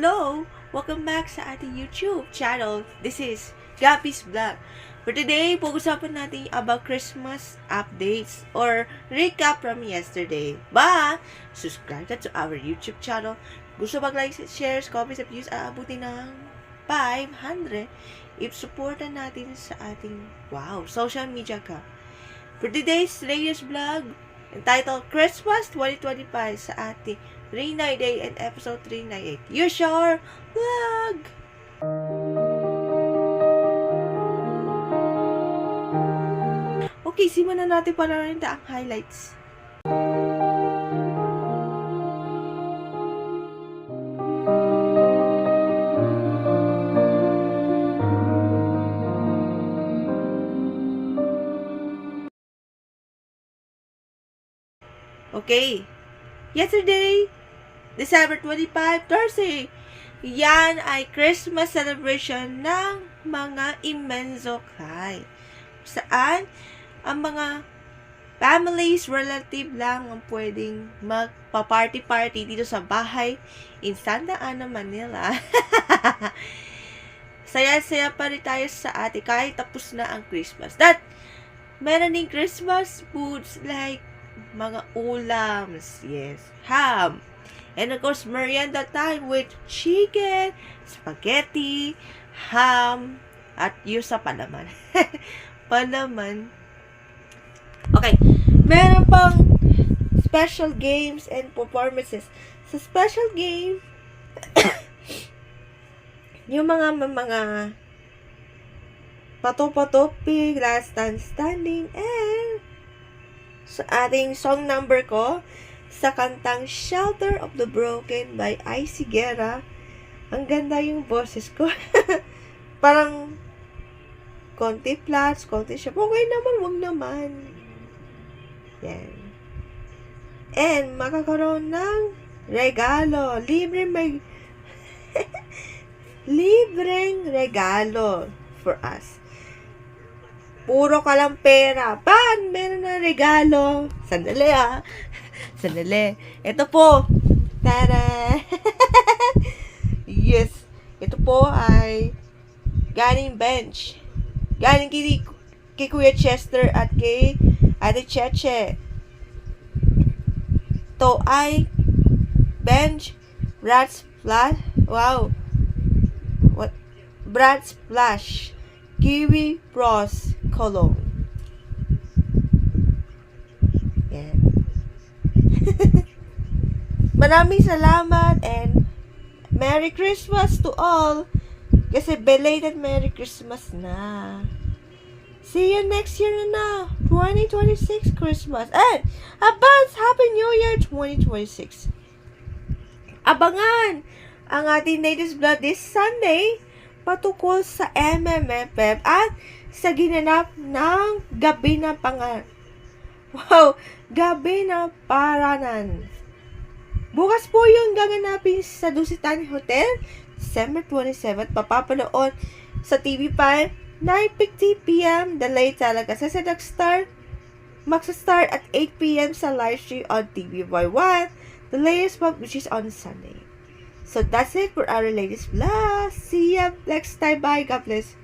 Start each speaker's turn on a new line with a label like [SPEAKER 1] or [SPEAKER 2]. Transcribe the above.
[SPEAKER 1] Hello! Welcome back sa ating YouTube channel. This is Gabby's Vlog. For today, pag-usapan natin about Christmas updates or recap from yesterday. But, subscribe na to our YouTube channel. Gusto mag-like, shares, comments, and views, aabutin ng 500 if supportan natin sa ating, social media ka. For today's latest vlog, entitled Christmas 2025 sa ating 398 and episode 398. You sure vlog! Okay, simulan natin panoorin ang highlights. Okay. Yesterday, December 25, Thursday, yan ay Christmas celebration ng mga Imenzo Kai. Saan ang mga families, relative lang ang pwedeng magpa-party-party dito sa bahay in Santa Ana, Manila. Saya-saya pa rin tayo sa ate kahit tapos na ang Christmas. That, meron din Christmas foods like mga ulams, yes, ham, and of course, merienda time with chicken, spaghetti, ham, at yung sa palaman. Palaman. Okay, meron pang special games and performances. Sa special game, yung mga pato-patopi, last stand standing, and sa ating song number ko, sa kantang Shelter of the Broken by Icy Guerra. Ang ganda yung boses ko. Parang konti flats, konti sharp. Okay naman, wag naman. Yan. And makakaroon ng regalo. Libreng regalo for us. Puro ka lang pera. Pan, meron na regalo. Sandali Sandali. Ito po. Tada! Yes. Ito po ay galing bench. Galing kay Kuya Chester at kay Ate Cheche. Ito ay bench Bratz Splash. Wow. What? Bratz Splash. Kiwi Frost Cologne. Yan. Maraming salamat and Merry Christmas to all. Kasi belated Merry Christmas na. See you next year na. 2026 Christmas. And advance Happy New Year 2026. Abangan ang ating latest vlog this Sunday patukol sa MMFF at sa ginanap ng Gabi ng Gabi ng Paranan. Bukas po yung gaganapin sa Dusitan Hotel, December 27, papapanood sa TV5, 9:50 p.m. Delay talaga sa Star. Magsa-start at 8 p.m. sa live stream on TV5 the latest one which is on Sunday. So that's it for our latest vlog. See ya next time. Bye. God bless.